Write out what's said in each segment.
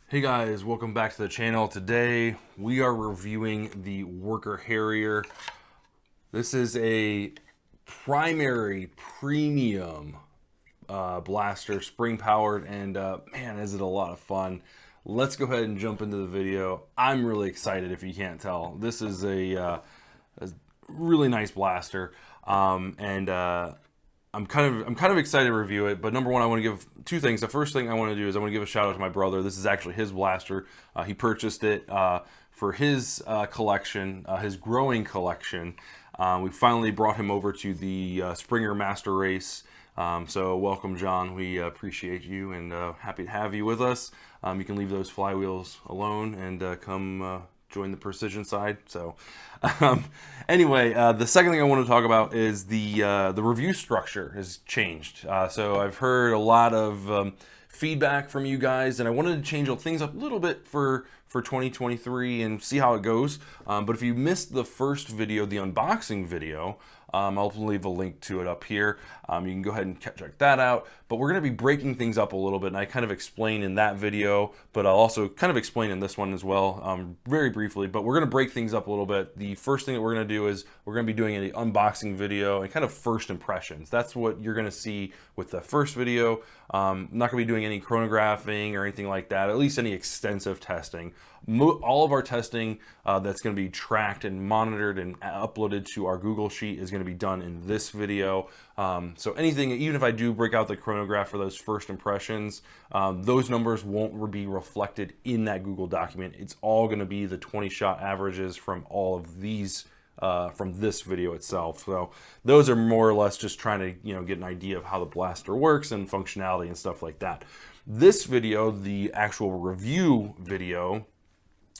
Hey guys, welcome back to the channel. Today we are reviewing the Worker Harrier. This is a primary premium blaster, spring powered, and man, is it a lot of fun. Let's go ahead and jump into the video. I'm really excited if you can't tell. This is a really nice blaster, and I'm kind of excited to review it. But number one, I want to give two things. The first thing I want to do is I want to give a shout out to my brother. This is actually his blaster. He purchased it for his collection, his growing collection. We finally brought him over to the Springer Master Race. So welcome, John. We appreciate you and happy to have you with us. You can leave those flywheels alone and come join the precision side. So anyway, the second thing I want to talk about is the review structure has changed. So I've heard a lot of feedback from you guys, and I wanted to change things up a little bit for 2023 and see how it goes. But if you missed the first video, the unboxing video, I'll leave a link to it up here. You can go ahead and check that out. But we're going to be breaking things up a little bit, and I kind of explain in that video, but I'll also kind of explain in this one as well, very briefly. But we're going to break things up a little bit. The first thing that we're going to do is we're going to be doing an unboxing video and kind of first impressions. That's what you're going to see with the first video. I'm not going to be doing any chronographing or anything like that, at least any extensive testing. All of our testing that's going to be tracked and monitored and uploaded to our Google Sheet is going to be done in this video. So anything, even if I do break out the chronograph for those first impressions, those numbers won't be reflected in that Google document. It's all going to be the 20 shot averages from all of these from this video itself. So those are more or less just trying to get an idea of how the blaster works and functionality and stuff like that. This video, the actual review video,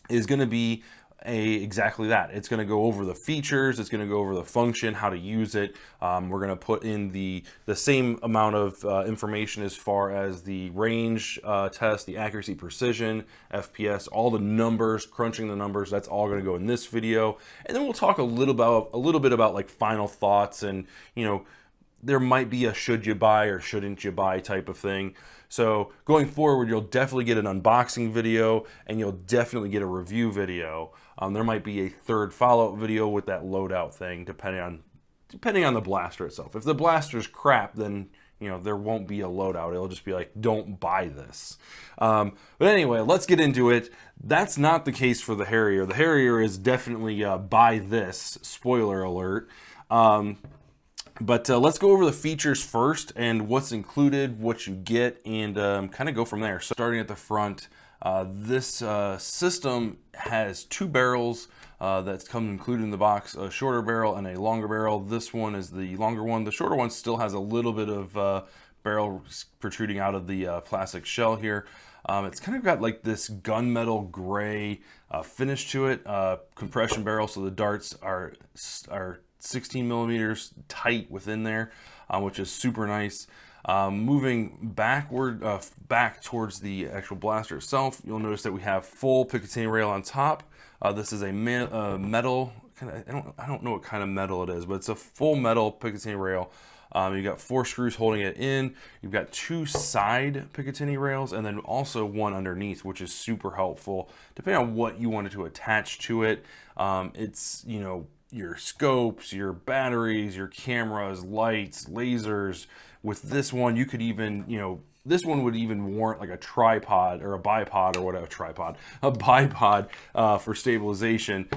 is going to be exactly that. It's going to go over the features, it's going to go over the function, how to use it. We're going to put in the same amount of information as far as the range test, the accuracy, precision, FPS, all the numbers, crunching the numbers. That's all going to go in this video, and then we'll talk a little bit about like final thoughts, and there might be a should you buy or shouldn't you buy type of thing. So going forward, you'll definitely get an unboxing video and you'll definitely get a review video. There might be a third follow-up video with that loadout thing, depending on the blaster itself. If the blaster's crap, then there won't be a loadout. It'll just be like, don't buy this. But anyway, let's get into it. That's not the case for the Harrier. The Harrier is definitely buy this, spoiler alert. But let's go over the features first and what's included, what you get, and kind of go from there. So starting at the front, this system has two barrels that's come included in the box, a shorter barrel and a longer barrel. This one is the longer one. The shorter one still has a little bit of barrel protruding out of the plastic shell here. It's kind of got like this gunmetal gray finish to it, compression barrel, so the darts are 16 millimeters tight within there, which is super nice. Moving back towards the actual blaster itself, you'll notice that we have full Picatinny rail on top. This is a metal, I don't know what kind of metal it is, but it's a full metal Picatinny rail. You've got 4 screws holding it in. You've got 2 side Picatinny rails and then also one underneath, which is super helpful depending on what you wanted to attach to it. It's your scopes, your batteries, your cameras, lights, lasers. With this one, you could even, this one would even warrant like a tripod or a bipod or whatever, a bipod for stabilization.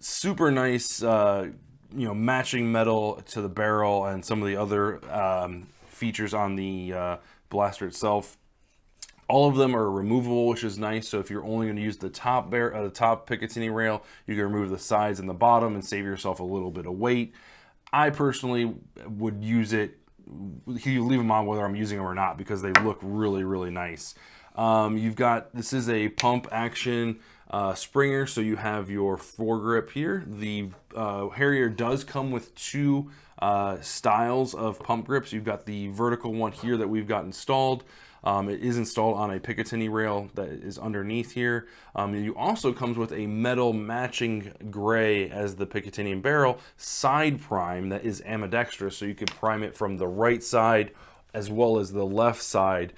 Super nice, matching metal to the barrel and some of the other features on the blaster itself. All of them are removable, which is nice. So if you're only going to use the top Picatinny rail, you can remove the sides and the bottom and save yourself a little bit of weight. I personally would use it. You leave them on whether I'm using them or not because they look really, really nice. This is a pump action Springer, so you have your foregrip here. The Harrier does come with 2 styles of pump grips. You've got the vertical one here that we've got installed. It is installed on a Picatinny rail that is underneath here. It also comes with a metal matching gray as the Picatinny barrel side prime that is ambidextrous, so you can prime it from the right side as well as the left side.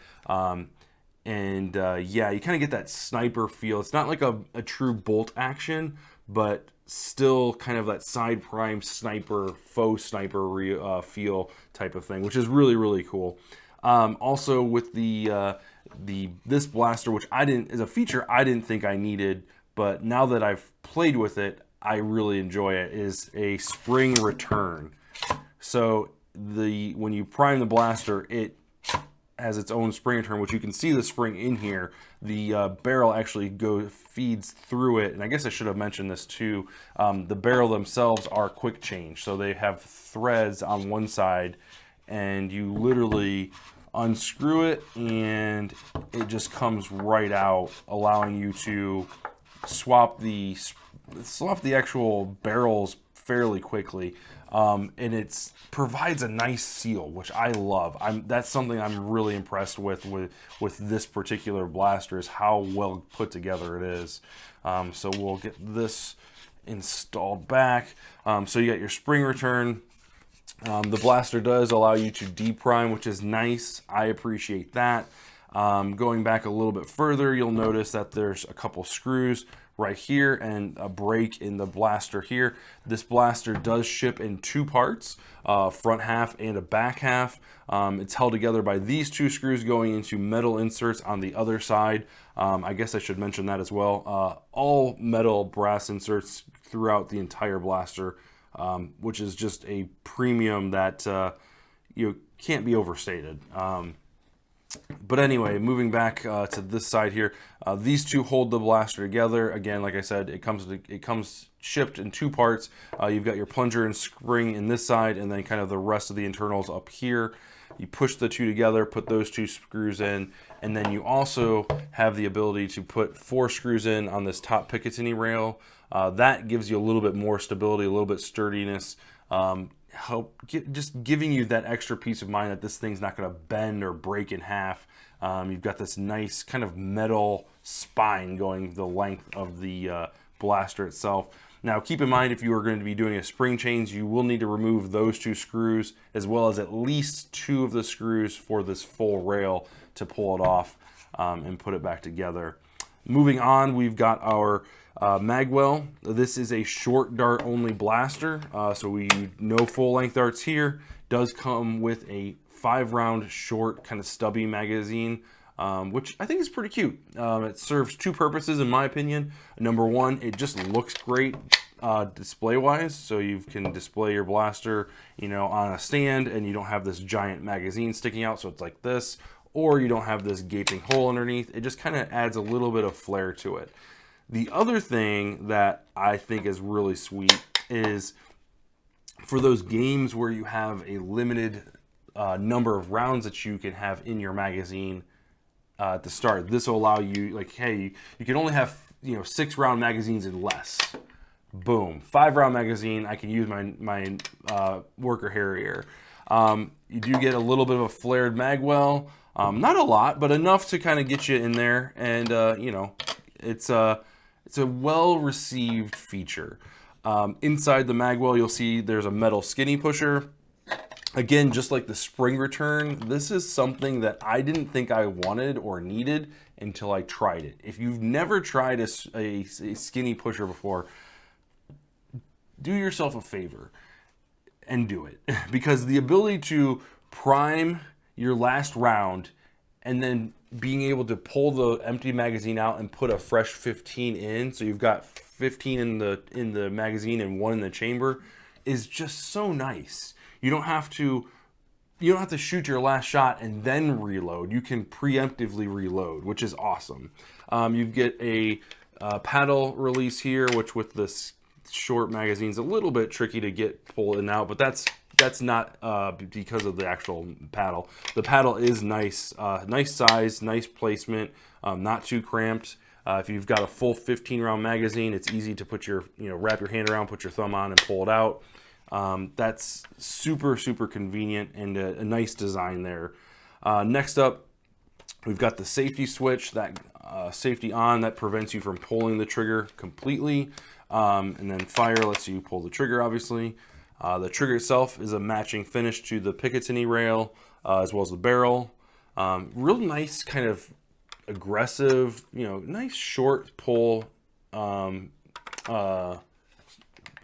And yeah, you kind of get that sniper feel. It's not like a true bolt action, but still kind of that side prime sniper, faux sniper feel type of thing, which is really, really cool. Also with this blaster, which I didn't, as a feature, I didn't think I needed, but now that I've played with it, I really enjoy it, is a spring return. So when you prime the blaster, it has its own spring return, which you can see the spring in here. The barrel actually feeds through it, and I guess I should have mentioned this too. The barrel themselves are quick change, so they have threads on one side, and you literally unscrew it, and it just comes right out, allowing you to swap the actual barrels fairly quickly. And it provides a nice seal, which I love. That's something I'm really impressed with this particular blaster, is how well put together it is. So we'll get this installed back. So you got your spring return. The blaster does allow you to deprime, which is nice. I appreciate that. Going back a little bit further, you'll notice that there's a couple screws right here and a break in the blaster here. This blaster does ship in two parts, front half and a back half. It's held together by these two screws going into metal inserts on the other side. I guess I should mention that as well. All metal brass inserts throughout the entire blaster, which is just a premium that you can't be overstated. But anyway, moving back to this side here, these two hold the blaster together. Again, like I said, it comes shipped in two parts. You've got your plunger and spring in this side, and then kind of the rest of the internals up here. You push the two together, put those two screws in, and then you also have the ability to put 4 screws in on this top Picatinny rail. That gives you a little bit more stability, a little bit sturdiness. Just giving you that extra peace of mind that this thing's not going to bend or break in half. You've got this nice kind of metal spine going the length of the blaster itself. Now keep in mind, if you are going to be doing a spring change, you will need to remove those 2 screws, as well as at least 2 of the screws for this full rail to pull it off and put it back together. Moving on, we've got our magwell. This is a short dart only blaster, so we no full length darts here. Does come with a 5-round short kind of stubby magazine, which I think is pretty cute. It serves 2 purposes in my opinion. Number one, it just looks great display wise, so you can display your blaster, you know, on a stand, and you don't have this giant magazine sticking out, so it's like this, or you don't have this gaping hole underneath. It just kind of adds a little bit of flair to it. The other thing that I think is really sweet is for those games where you have a limited number of rounds that you can have in your magazine to start. This will allow you, like, hey, you can only have, you know, 6-round magazines and less. Boom, 5-round magazine. I can use my Worker Harrier. You do get a little bit of a flared magwell, not a lot, but enough to kind of get you in there, and you know, it's a well-received feature. Inside the magwell, you'll see there's a metal skinny pusher. Again, just like the spring return, this is something that I didn't think I wanted or needed until I tried it. If you've never tried a skinny pusher before, do yourself a favor and do it. Because the ability to prime your last round and then being able to pull the empty magazine out and put a fresh 15 in, so you've got 15 in the magazine and 1 in the chamber, is just so nice. You don't have to shoot your last shot and then reload. You can preemptively reload, which is awesome. You get a paddle release here, which with this short magazine is a little bit tricky to get pulled in and out, but that's not because of the actual paddle. The paddle is nice, nice size, nice placement, not too cramped. If you've got a full 15-round magazine, it's easy to put your, wrap your hand around, put your thumb on, and pull it out. That's super, super convenient and a nice design there. Next up, we've got the safety switch, that safety on, that prevents you from pulling the trigger completely. And then fire lets you pull the trigger, obviously. The trigger itself is a matching finish to the Picatinny rail, as well as the barrel. Real nice kind of aggressive, you know, nice short pull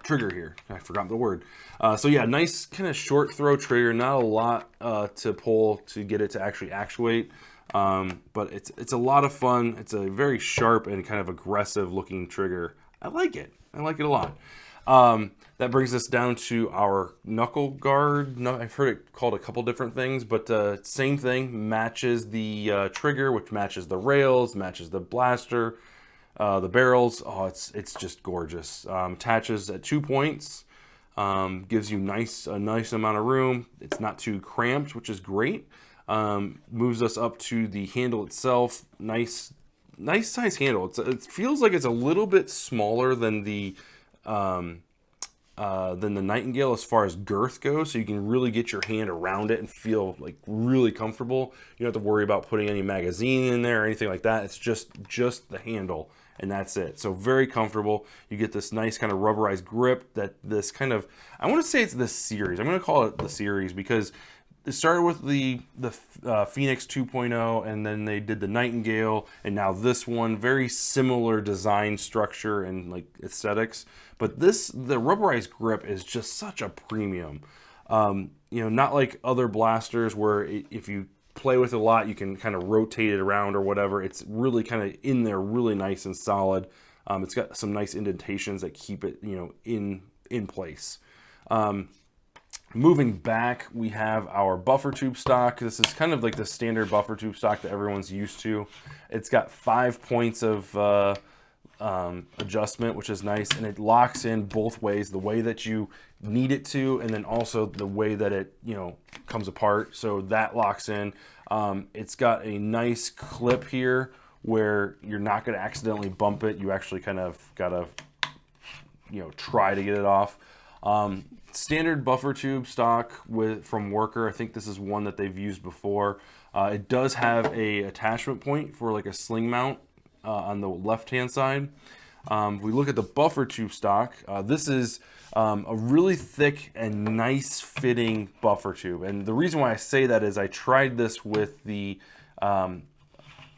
trigger here. I forgot the word. So yeah, nice kind of short throw trigger, not a lot to pull to get it to actually actuate. But it's a lot of fun. It's a very sharp and kind of aggressive looking trigger. I like it. I like it a lot. That brings us down to our knuckle guard. No, I've heard it called a couple different things, but same thing. Matches the trigger, which matches the rails, matches the blaster, the barrels. Oh, it's just gorgeous. Attaches at 2 points. Gives you a nice amount of room. It's not too cramped, which is great. Moves us up to the handle itself. Nice size handle. It feels like it's a little bit smaller than the Nightingale as far as girth goes, so you can really get your hand around it and feel like really comfortable. You don't have to worry about putting any magazine in there or anything like that. It's just the handle, and that's it. So very comfortable. You get this nice kind of rubberized grip that this kind of, I want to say it's this series. I'm going to call it the series because it started with the Phoenix 2.0, and then they did the Nightingale, and now this one. Very similar design structure and like aesthetics, but the rubberized grip is just such a premium. You know, not like other blasters where if you play with it a lot, you can kind of rotate it around or whatever. It's really kind of in there, really nice and solid. It's got some nice indentations that keep it, you know, in place. Moving back, we have our buffer tube stock. This is kind of like the standard buffer tube stock that everyone's used to. It's got 5 points of adjustment, which is nice, and it locks in both ways, the way that you need it to, and then also the way that it, you know, comes apart. So that locks in. It's got a nice clip here where you're not going to accidentally bump it. You actually kind of gotta, you know, try to get it off. Standard buffer tube stock from Worker. I think this is one that they've used before. It does have a attachment point for like a sling mount on the left hand side. If we look at the buffer tube stock, this is a really thick and nice fitting buffer tube. And the reason why I say that is I tried this with the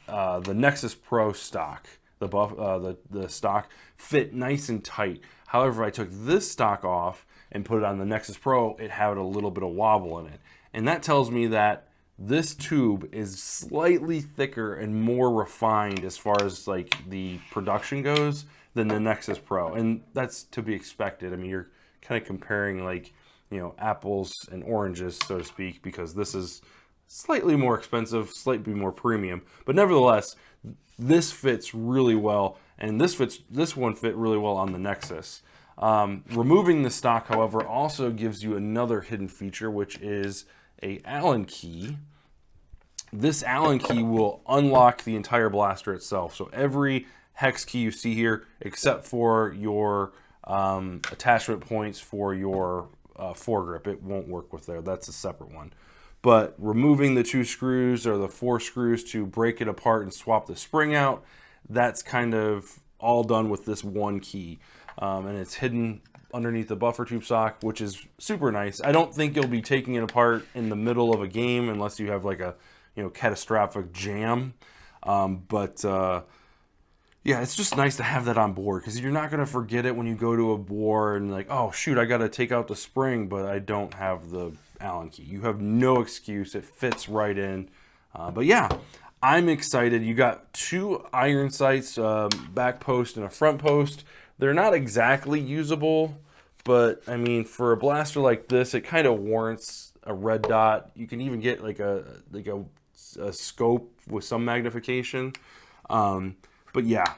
Nexus Pro stock. The stock fit nice and tight. However, I took this stock off and put it on the Nexus Pro. It had a little bit of wobble in it, and that tells me that this tube is slightly thicker and more refined as far as like the production goes than the Nexus Pro, and that's to be expected. I mean, you're kind of comparing like, you know, apples and oranges, so to speak, because this is slightly more expensive, slightly more premium, but nevertheless, this fits really well, and this one fit really well on the Nexus. Removing the stock, however, also gives you another hidden feature, which is a Allen key. This Allen key will unlock the entire blaster itself. So every hex key you see here, except for your attachment points for your foregrip, it won't work with there. That's a separate one. But removing the 2 screws or the 4 screws to break it apart and swap the spring out, that's kind of all done with this one key. And it's hidden underneath the buffer tube stock, which is super nice. I don't think you'll be taking it apart in the middle of a game unless you have like a, you know, catastrophic jam. Yeah, it's just nice to have that on board because you're not going to forget it when you go to a war and like, oh shoot, I got to take out the spring, but I don't have the Allen key. You have no excuse. It fits right in. But yeah, I'm excited. You got 2 iron sights, back post and a front post. They're not exactly usable, but I mean, for a blaster like this, it kind of warrants a red dot. You can even get like a scope with some magnification. But yeah,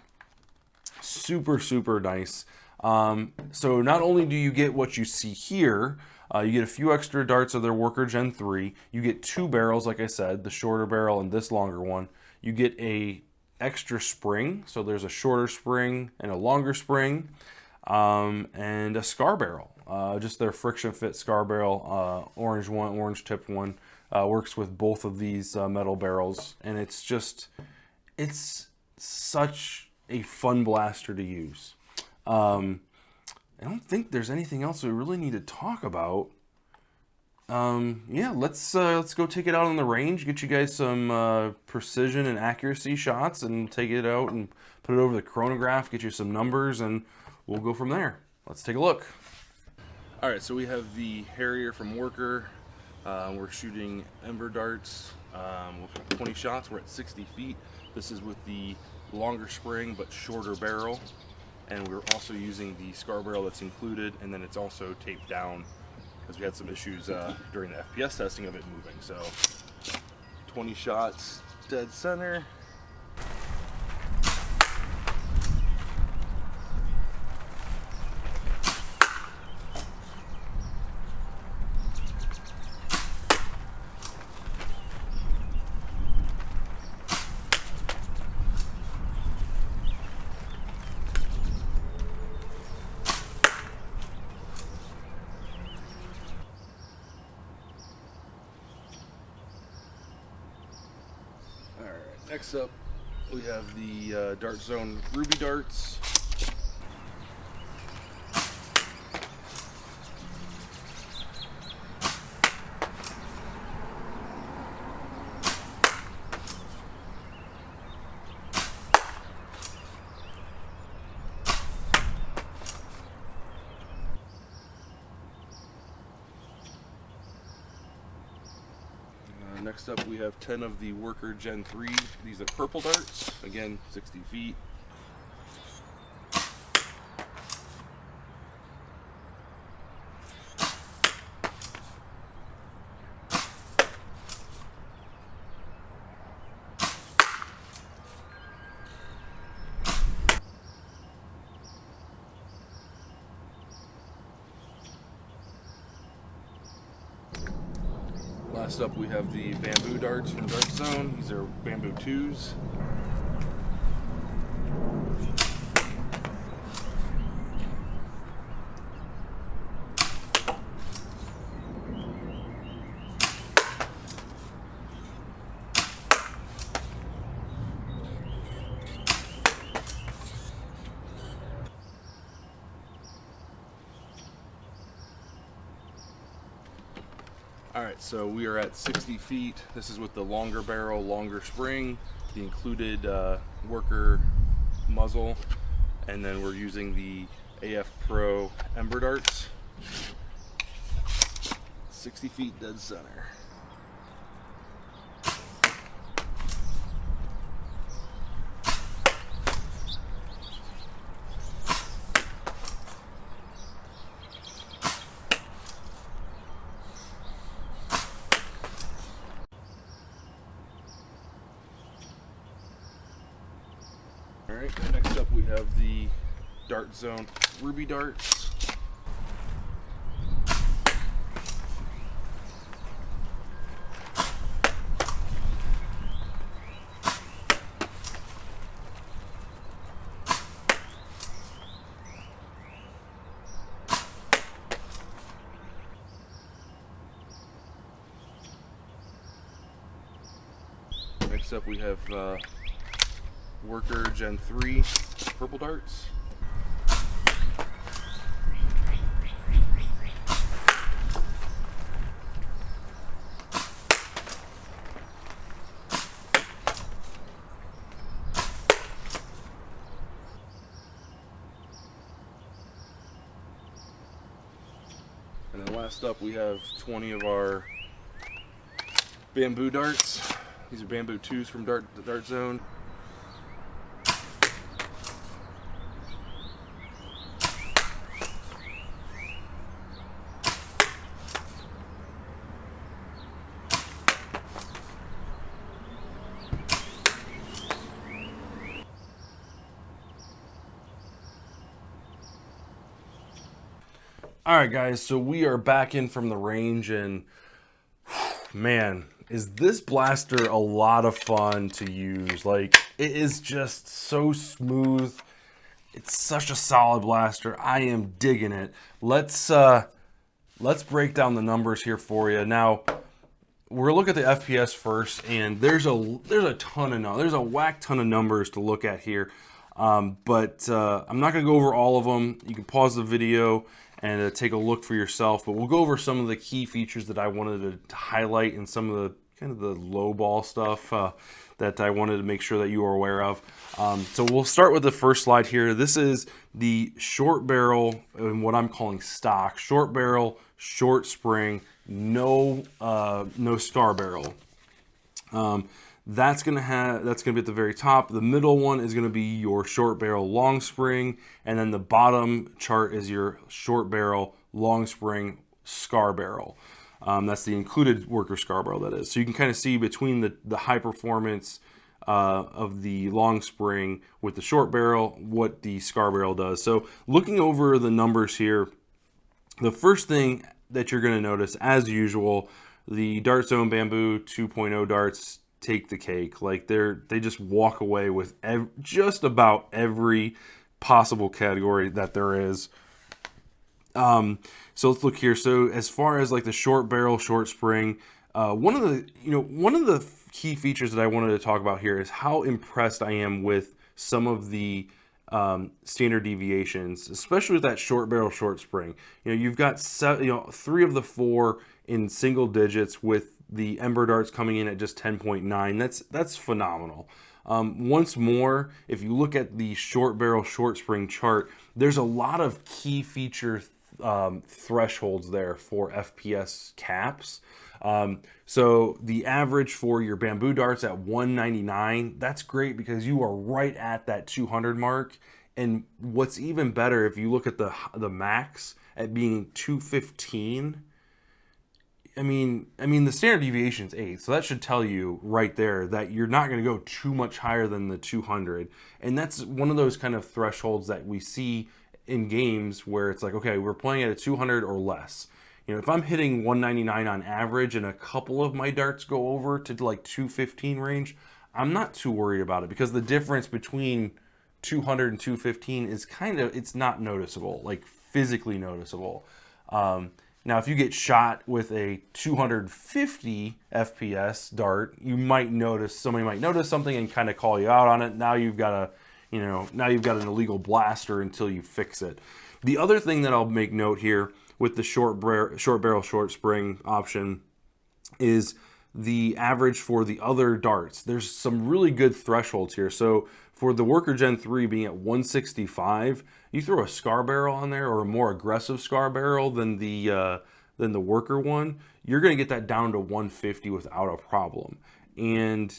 super nice. So not only do you get what you see here, you get a few extra darts of their Worker Gen 3. You get 2 barrels, like I said, the shorter barrel and this longer one. You get a extra spring, so there's a shorter spring and a longer spring, and a scar barrel, just their friction fit scar barrel, orange tipped one, works with both of these metal barrels, and it's such a fun blaster to use. I don't think there's anything else we really need to talk about. Yeah, let's go take it out on the range, get you guys some precision and accuracy shots, and take it out and put it over the chronograph, get you some numbers, and we'll go from there. Let's take a look. All right, so we have the Harrier from Worker. We're shooting ember darts, 20 shots. We're at 60 feet. This is with the longer spring but shorter barrel, and we're also using the scar barrel that's included, and then it's also taped down because we had some issues during the FPS testing of it moving. So 20 shots dead center. Next up, we have the Dart Zone Ruby darts. Next up, we have 10 of the Worker Gen 3. These are purple darts, again 60 feet. Last up, we have the bamboo darts from Dart Zone. These are bamboo 2s. Alright, so we are at 60 feet. This is with the longer barrel, longer spring, the included Worker muzzle, and then we're using the AF Pro Ember darts. 60 feet dead center. Alright, next up we have the Dart Zone Ruby darts. Next up we have Worker Gen 3 purple darts. And then last up we have 20 of our bamboo darts. These are bamboo 2s from the Dart Zone. All right, guys, so we are back in from the range, and man, is this blaster a lot of fun to use. Like, it is just so smooth. It's such a solid blaster. I am digging it. Let's break down the numbers here for you. Now, we're looking at the FPS first, and there's a ton of numbers. There's a whack ton of numbers to look at here. But I'm not going to go over all of them. You can pause the video and take a look for yourself. But we'll go over some of the key features that I wanted to highlight and some of the kind of the low ball stuff that I wanted to make sure that you are aware of. So we'll start with the first slide here. This is the short barrel and what I'm calling stock short barrel, short spring, no scar barrel. That's gonna be at the very top. The middle one is gonna be your short barrel long spring, and then the bottom chart is your short barrel long spring scar barrel. That's the included worker scar barrel, that is. So you can kind of see between the high performance of the long spring with the short barrel what the scar barrel does. So looking over the numbers here, the first thing that you're going to notice, as usual, the Dart Zone Bamboo 2.0 darts take the cake. Like they just walk away with just about every possible category that there is. So let's look here. So as far as like the short barrel, short spring, one of the key features that I wanted to talk about here is how impressed I am with some of the standard deviations, especially with that short barrel, short spring. You've got 3 of the 4 in single digits, with the Ember darts coming in at just 10.9. That's phenomenal. Once more, if you look at the short barrel, short spring chart, there's a lot of key feature thresholds there for FPS caps. So the average for your bamboo darts at 199, that's great because you are right at that 200 mark. And what's even better, if you look at the max at being 215, I mean the standard deviation is 8, so that should tell you right there that you're not going to go too much higher than the 200. And that's one of those kind of thresholds that we see in games where it's like, okay, we're playing at a 200 or less. If I'm hitting 199 on average and a couple of my darts go over to like 215 range, I'm not too worried about it, because the difference between 200 and 215 is it's not noticeable, like physically noticeable. Now, if you get shot with a 250 FPS dart, somebody might notice something and kind of call you out on it. Now you've got an illegal blaster until you fix it. The other thing that I'll make note here with the short barrel, short spring option is the average for the other darts. There's some really good thresholds here. So for the Worker Gen 3 being at 165, you throw a scar barrel on there, or a more aggressive scar barrel than the Worker one, you're going to get that down to 150 without a problem. And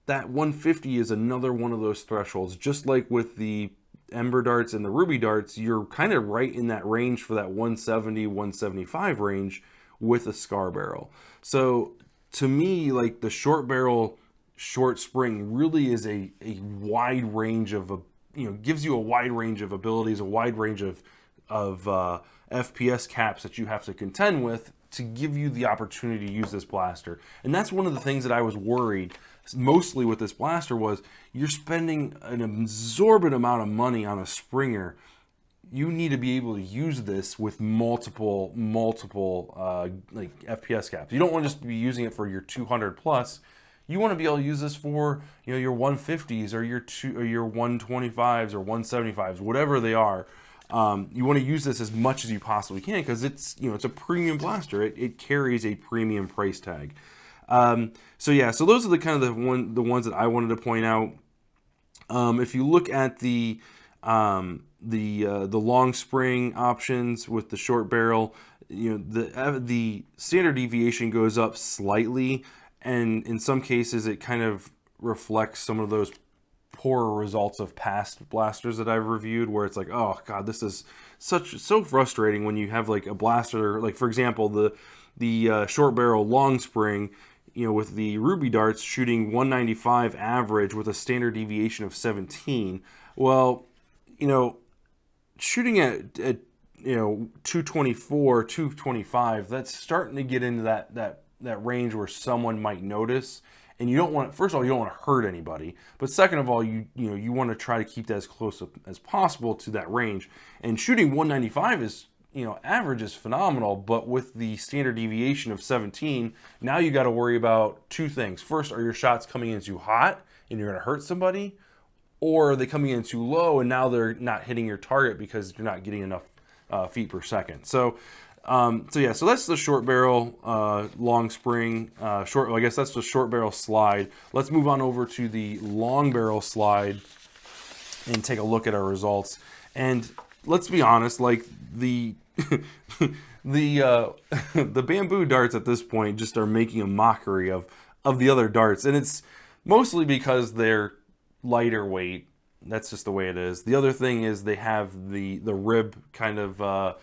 that 150 is another one of those thresholds. Just like with the Ember darts and the Ruby darts, you're kind of right in that range for that 170, 175 range with a scar barrel. So to me, like, the short barrel, short spring really is a wide range of gives you a wide range of abilities, a wide range of FPS caps that you have to contend with to give you the opportunity to use this blaster. And that's one of the things that I was worried mostly with this blaster was, you're spending an absorbent amount of money on a springer. You need to be able to use this with multiple like FPS caps. You don't want to just be using it for your 200 plus. You want to be able to use this for your 150s or your 125s or 175s, whatever they are. You want to use this as much as you possibly can, because it's a premium blaster. It carries a premium price tag. So those are the kind of the ones that I wanted to point out. If you look at the long spring options with the short barrel, the standard deviation goes up slightly, and in some cases it kind of reflects some of those poorer results of past blasters that I've reviewed, where it's like, oh god, this is so frustrating when you have like a blaster, like for example the short barrel long spring, with the Ruby darts shooting 195 average with a standard deviation of 17. Well, shooting at 224, 225, that's starting to get into that range where someone might notice. And you don't want, first of all, you don't want to hurt anybody, but second of all, you want to try to keep that as close as possible to that range. And shooting 195 is, average is phenomenal, but with the standard deviation of 17, now you got to worry about two things. First, are your shots coming in too hot and you're going to hurt somebody? Or are they coming in too low and now they're not hitting your target because you're not getting enough feet per second. So yeah, so that's the short barrel long spring short. Well, I guess that's the short barrel slide. Let's move on over to the long barrel slide and take a look at our results. And let's be honest, like the the bamboo darts at this point just are making a mockery of the other darts, and it's mostly because they're lighter weight. That's just the way it is. The other thing is they have the rib kind of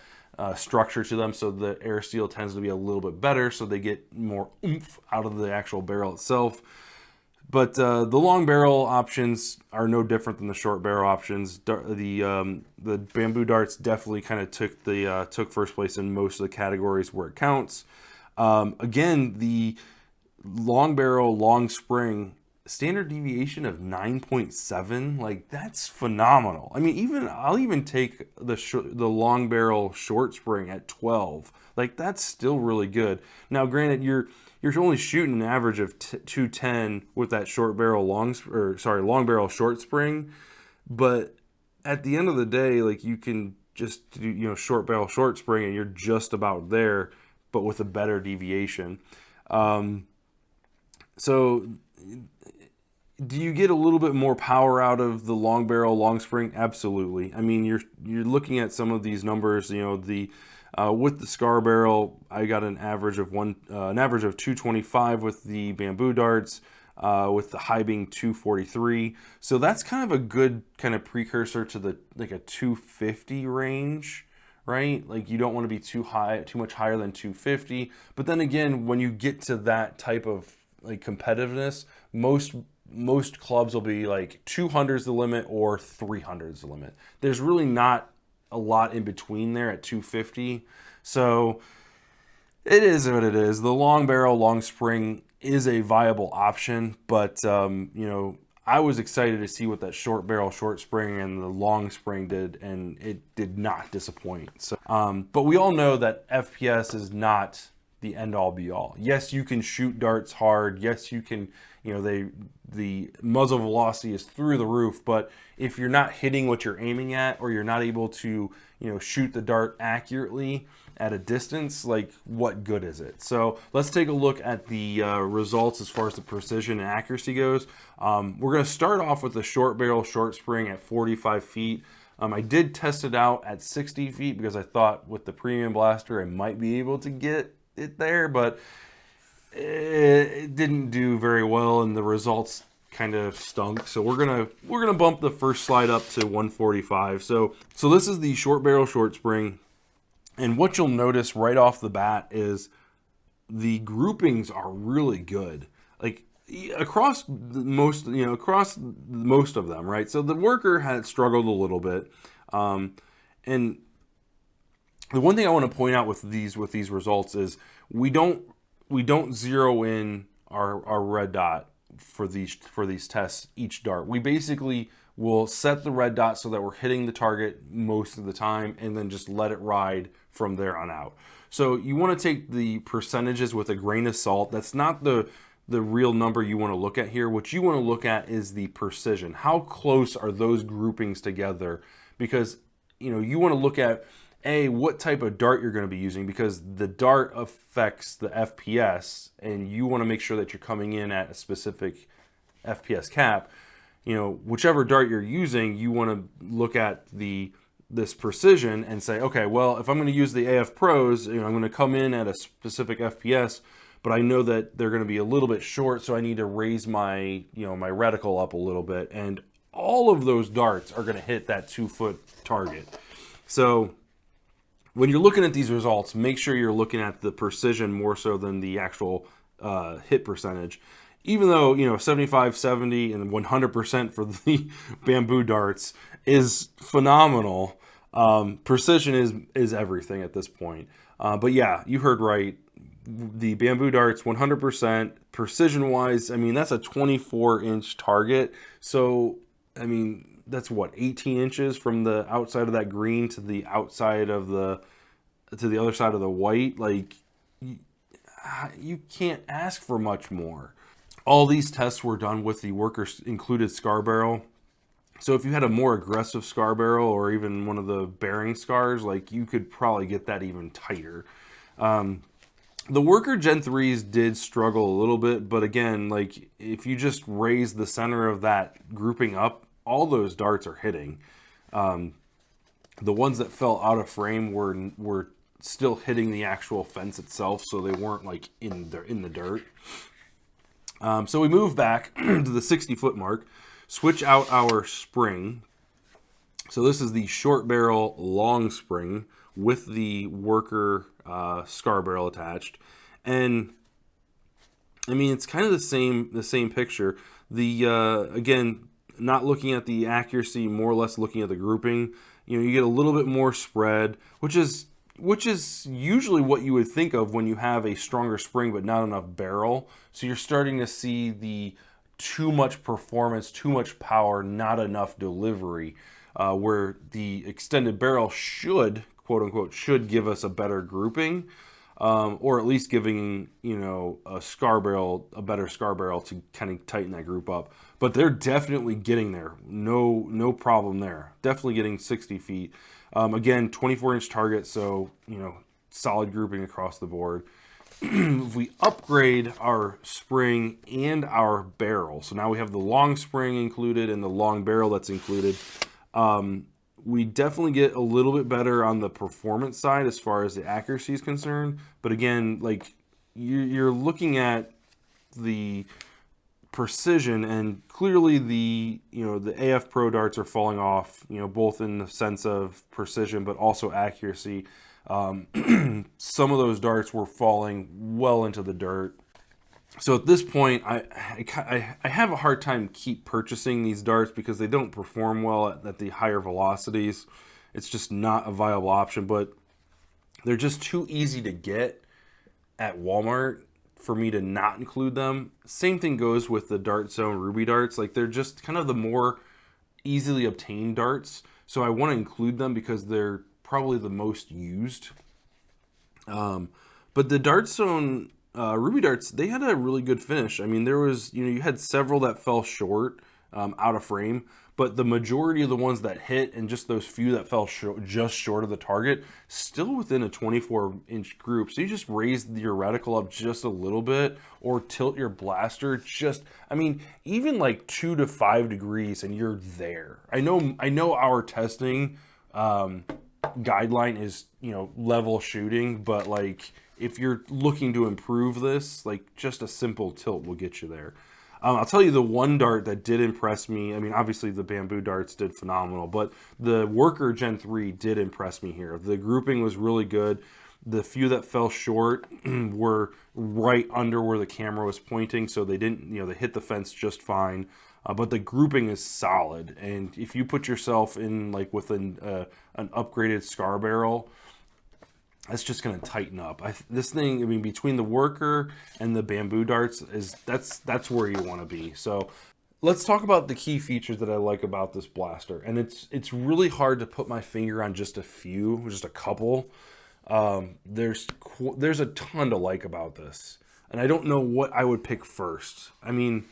structure to them, so the air seal tends to be a little bit better, so they get more oomph out of the actual barrel itself. But the long barrel options are no different than the short barrel options. The bamboo darts definitely kind of took first place in most of the categories where it counts. Again, the long barrel long spring standard deviation of 9.7, like that's phenomenal. I mean, I'll even take the long barrel short spring at 12. Like that's still really good. Now, granted, you're only shooting an average of 210 with that short barrel long barrel short spring, but at the end of the day, like you can just do short barrel short spring and you're just about there, but with a better deviation. So do you get a little bit more power out of the long barrel long spring? Absolutely. I mean, you're looking at some of these numbers. With the Scar barrel, I got an average of 225 with the bamboo darts, with the high being 243. So that's kind of a good kind of precursor to like a 250 range, right? Like you don't want to be too much higher than 250. But then again, when you get to that type of like competitiveness, most clubs will be like 200 is the limit or 300 is the limit. There's really not a lot in between there at 250. So it is what it is. The long barrel long spring is a viable option, but I was excited to see what that short barrel short spring and the long spring did, and it did not disappoint. So but we all know that FPS is not the end all be all. Yes, you can shoot darts hard. Yes, you can, the muzzle velocity is through the roof, but if you're not hitting what you're aiming at, or you're not able to, shoot the dart accurately at a distance, like what good is it? So let's take a look at the results as far as the precision and accuracy goes. We're going to start off with the short barrel short spring at 45 feet. I did test it out at 60 feet because I thought with the premium blaster I might be able to get it there, but it didn't do very well and the results kind of stunk. So we're gonna bump the first slide up to 145. So this is the short barrel short spring, and what you'll notice right off the bat is the groupings are really good, like across most of them, right? So the worker had struggled a little bit, and the one thing I want to point out with these results is we don't zero in our red dot for these tests each dart. We basically will set the red dot so that we're hitting the target most of the time, and then just let it ride from there on out. So you want to take the percentages with a grain of salt. That's not the real number you want to look at here. What you want to look at is the precision. How close are those groupings together? Because you want to look at what type of dart you're going to be using, because the dart affects the FPS, and you want to make sure that you're coming in at a specific FPS cap. Whichever dart you're using, you want to look at this precision and say, okay, well, if I'm going to use the AF Pros, I'm going to come in at a specific FPS, but I know that they're going to be a little bit short, so I need to raise my my reticle up a little bit, and all of those darts are going to hit that 2-foot target. So when you're looking at these results, make sure you're looking at the precision more so than the actual hit percentage. Even though, 75, 70, and 100% for the bamboo darts is phenomenal, precision is everything at this point. But yeah, you heard right. The bamboo darts, 100%. Precision-wise, I mean, that's a 24-inch target. So, I mean, that's what, 18 inches from the outside of that green to the outside of the other side of the white. Like, you can't ask for much more. All these tests were done with the worker included Scar barrel. So if you had a more aggressive scar barrel or even one of the bearing scars, like you could probably get that even tighter. The Worker Gen 3s did struggle a little bit, but again, like if you just raise the center of that grouping up, all those darts are hitting. The ones that fell out of frame were still hitting the actual fence itself, so they weren't like in the dirt. So we move back to the 60-foot mark, switch out our spring. So this is the short barrel long spring with the Worker scar barrel attached, and I mean it's kind of the same picture. The again, not looking at the accuracy, more or less looking at the grouping. You know, you get a little bit more spread, which is usually what you would think of when you have a stronger spring but not enough barrel. So you're starting to see the too much performance, too much power, not enough delivery, where the extended barrel should, quote unquote, should give us a better grouping, or at least giving, you know, a better scar barrel to kind of tighten that group up. But they're definitely getting there. No problem there. Definitely getting 60 feet. Again, 24-inch target, so, you know, solid grouping across the board. If we upgrade our spring and our barrel, so now we have the long spring included and the long barrel that's included, we definitely get a little bit better on the performance side as far as the accuracy is concerned. But again, like you're looking at the precision, and clearly the AF Pro darts are falling off, you know, both in the sense of precision but also accuracy. Some of those darts were falling well into the dirt. So at this point, I have a hard time keep purchasing these darts because they don't perform well at the higher velocities. It's just not a viable option, but they're just too easy to get at Walmart for me to not include them. Same thing goes with the Dart Zone Ruby darts. Like they're just kind of the more easily obtained darts. So I want to include them because they're probably the most used. But the Dart Zone Ruby darts, they had a really good finish. I mean, there was, you had several that fell short out of frame, but the majority of the ones that hit and just those few that fell just short of the target, still within a 24-inch group. So you just raise your reticle up just a little bit or tilt your blaster just, I mean, even like 2 to 5 degrees and you're there. I know our testing guideline is, level shooting, but like, if you're looking to improve this, like just a simple tilt will get you there. I'll tell you the one dart that did impress me. I mean, obviously the bamboo darts did phenomenal, but the Worker Gen 3 did impress me here. The grouping was really good. The few that fell short were right under where the camera was pointing, so they didn't, they hit the fence just fine. But the grouping is solid, and if you put yourself in like with an upgraded scar barrel, that's just going to tighten up. This thing, I mean, between the Worker and the bamboo darts, that's where you want to be. So let's talk about the key features that I like about this blaster. And it's really hard to put my finger on just a few, just a couple. There's a ton to like about this, and I don't know what I would pick first. I mean,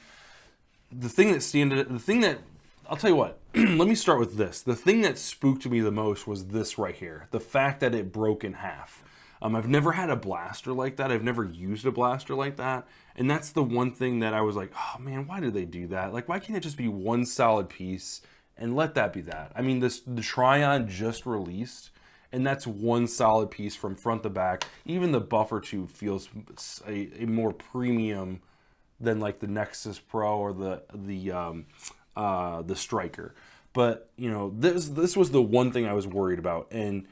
I'll tell you what, let me start with this. The thing that spooked me the most was this right here. The fact that it broke in half. I've never had a blaster like that. I've never used a blaster like that. And that's the one thing that I was like, oh man, why did they do that? Like, why can't it just be one solid piece and let that be that? I mean, the Tryon just released, and that's one solid piece from front to back. Even the buffer tube feels a more premium than like the Nexus Pro or the Striker. But this was the one thing I was worried about. And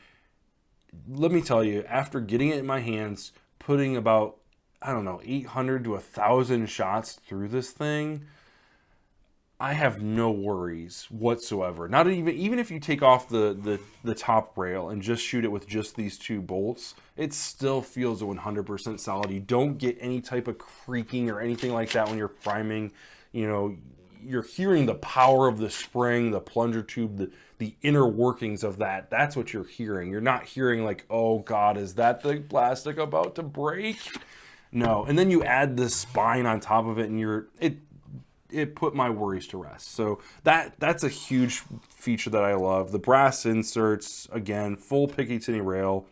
let me tell you, after getting it in my hands, putting about 800 to 1,000 shots through this thing, I have no worries whatsoever. Not even if you take off the top rail and just shoot it with just these two bolts, it still feels 100% solid. You don't get any type of creaking or anything like that when you're priming. You're hearing the power of the spring, the plunger tube, the inner workings of that. That's what you're hearing. You're not hearing like, oh God, is that the plastic about to break? No. And then you add the spine on top of it, and it put my worries to rest. So that's a huge feature that I love. The brass inserts, again, full Picatinny rail.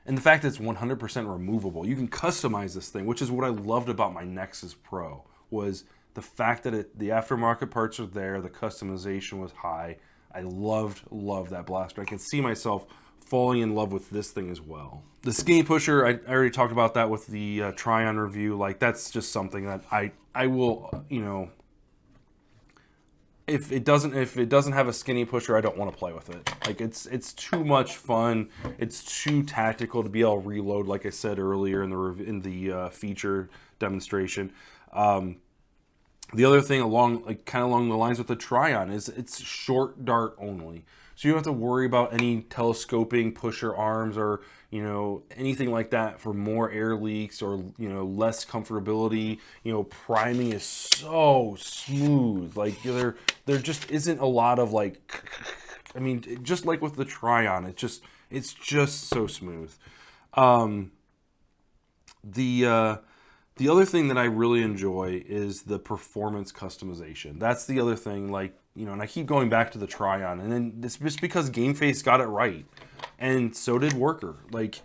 And the fact that it's 100% removable. You can customize this thing, which is what I loved about my Nexus Pro, was the fact that the aftermarket parts are there, the customization was high. I loved that blaster. I can see myself falling in love with this thing as well. The skinny pusher, I already talked about that with the try-on review. Like, that's just something that I will, you know, if it doesn't have a skinny pusher, I don't want to play with it. Like, it's too much fun. It's too tactical to be able to reload, like I said earlier in the feature demonstration. The other thing kind of along the lines with the try-on is it's short dart only. So you don't have to worry about any telescoping pusher arms or, you know, anything like that for more air leaks or, you know, less comfortability. You know, priming is so smooth. Like, there just isn't a lot of, like, I mean, just like with the try-on, it's just so smooth. The other thing that I really enjoy is the performance customization. That's the other thing, like, you know, and I keep going back to the try-on, and then it's just because GameFace got it right, and so did Worker. Like,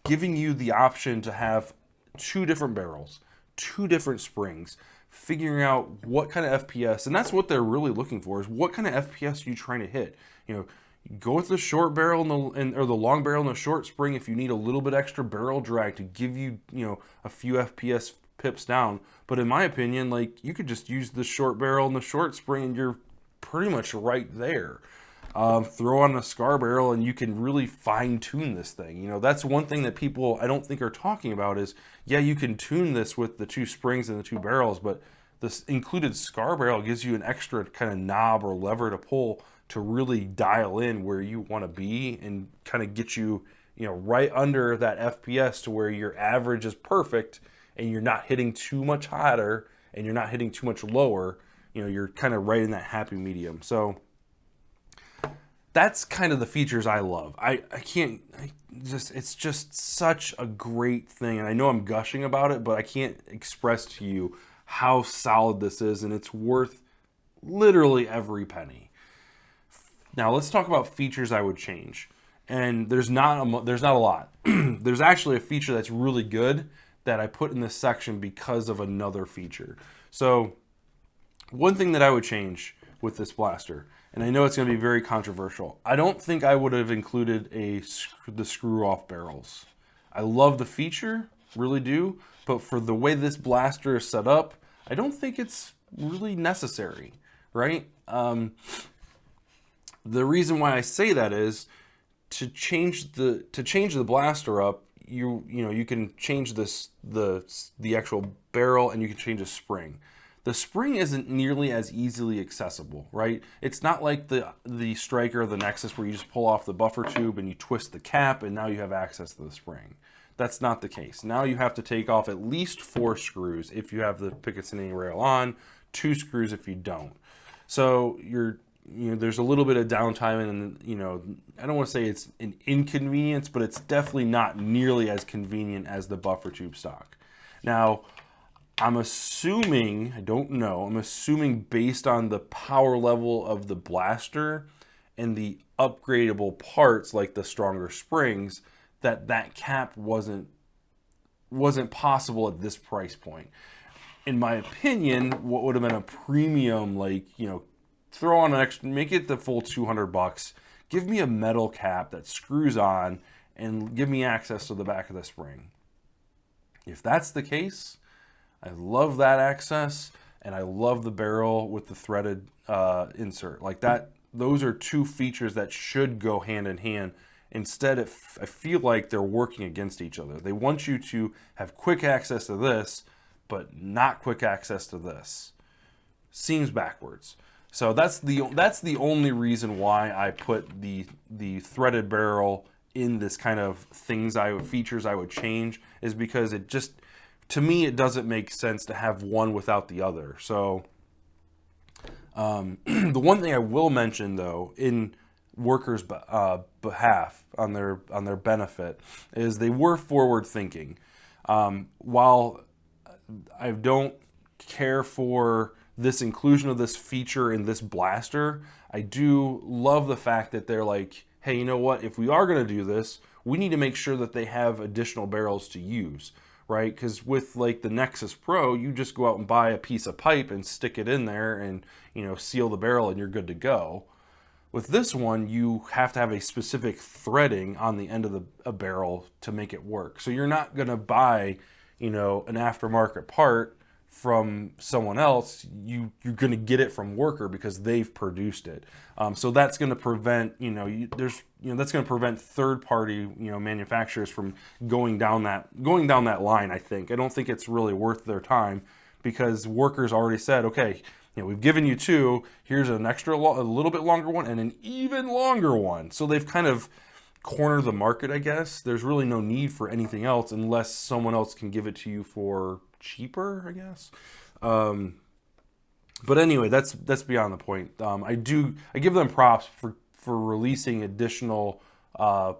giving you the option to have 2 different barrels, 2 different springs, figuring out what kind of FPS, and that's what they're really looking for, is what kind of FPS are you trying to hit. You know, go with the short barrel or the long barrel and the short spring if you need a little bit extra barrel drag to give you, you know, a few FPS pips down. But in my opinion, like, you could just use the short barrel and the short spring and you're pretty much right there. Throw on a scar barrel and you can really fine tune this thing. You know, that's one thing that people I don't think are talking about is, yeah, you can tune this with the 2 springs and the 2 barrels, but this included scar barrel gives you an extra kind of knob or lever to pull to really dial in where you want to be and kind of get you, you know, right under that FPS to where your average is perfect and you're not hitting too much hotter and you're not hitting too much lower. You know, you're kind of right in that happy medium. So that's kind of the features I love. It's just such a great thing. And I know I'm gushing about it, but I can't express to you how solid this is, and it's worth literally every penny. Now let's talk about features I would change. And there's not a lot. There's actually a feature that's really good that I put in this section because of another feature. So one thing that I would change with this blaster, and I know it's going to be very controversial, I don't think I would have included the screw-off barrels. I love the feature, really do, but for the way this blaster is set up, I don't think it's really necessary, right? The reason why I say that is to change the blaster up, you know you can change the actual barrel and you can change the spring. The spring isn't nearly as easily accessible, right? It's not like the Striker or the Nexus where you just pull off the buffer tube and you twist the cap and now you have access to the spring. That's not the case. Now you have to take off at least 4 screws if you have the Picatinny rail on, 2 screws if you don't. So there's a little bit of downtime, and you know, I don't want to say it's an inconvenience, but it's definitely not nearly as convenient as the buffer tube stock. Now, I'm assuming, I don't know, I'm assuming based on the power level of the blaster and the upgradable parts like the stronger springs, that cap wasn't possible at this price point. In my opinion, what would have been a premium, like, you know, throw on an extra, make it the full $200, give me a metal cap that screws on and give me access to the back of the spring. If that's the case, I love that access, and I love the barrel with the threaded insert. Like that, those are 2 features that should go hand in hand. Instead, I feel like they're working against each other. They want you to have quick access to this, but not quick access to this. Seems backwards. So that's the only reason why I put the threaded barrel in this kind of features I would change, is because it just, to me, it doesn't make sense to have one without the other. So the one thing I will mention, though, in Workers' behalf, on their benefit, is they were forward thinking. While I don't care for this inclusion of this feature in this blaster. I do love the fact that they're like, hey, you know what? If we are going to do this, we need to make sure that they have additional barrels to use, right? Because with like the Nexus Pro, you just go out and buy a piece of pipe and stick it in there and, you know, seal the barrel and you're good to go. With this one, you have to have a specific threading on the end of a barrel to make it work. So you're not going to buy, you know, an aftermarket part from someone else. You're going to get it from Worker because they've produced it. So that's going to prevent, that's going to prevent third-party, manufacturers from going down that line. I don't think it's really worth their time because Worker's already said, okay, we've given you two, here's an extra, a little bit longer one and an even longer one. So they've kind of cornered the market, I guess. There's really no need for anything else unless someone else can give it to you for cheaper, I guess. But anyway, that's beyond the point. I give them props for releasing additional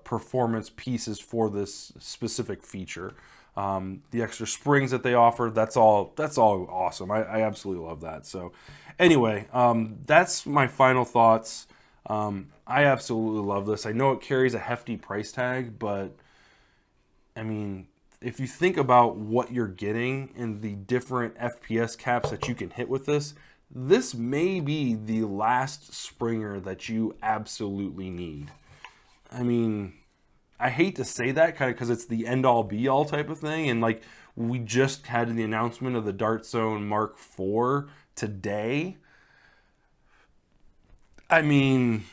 performance pieces for this specific feature. The extra springs that they offer, that's all awesome. I absolutely love that. So anyway, that's my final thoughts. I absolutely love this. I know it carries a hefty price tag, but I mean, if you think about what you're getting and the different FPS caps that you can hit with this, this may be the last Springer that you absolutely need. I mean, I hate to say that kind of because it's the end-all be-all type of thing, and like we just had the announcement of the Dart Zone Mark IV today. I mean,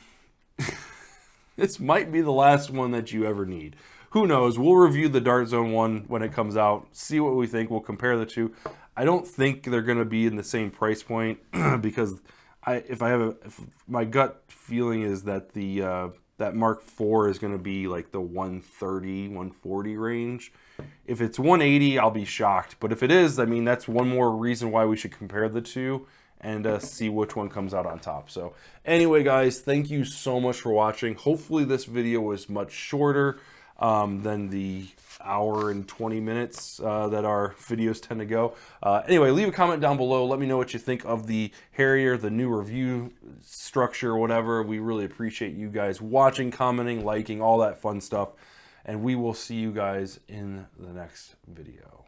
this might be the last one that you ever need. Who knows? We'll review the Dart Zone 1 when it comes out, see what we think. We'll compare the two. I don't think they're going to be in the same price point because my gut feeling is that that Mark IV is going to be like the 130, 140 range. If it's 180, I'll be shocked. But if it is, I mean, that's one more reason why we should compare the two and see which one comes out on top. So anyway, guys, thank you so much for watching. Hopefully this video was much shorter than the hour and 20 minutes that our videos tend to go. Anyway, leave a comment down below. Let me know what you think of the Harrier, the new review structure, whatever. We really appreciate you guys watching, commenting, liking, all that fun stuff. And we will see you guys in the next video.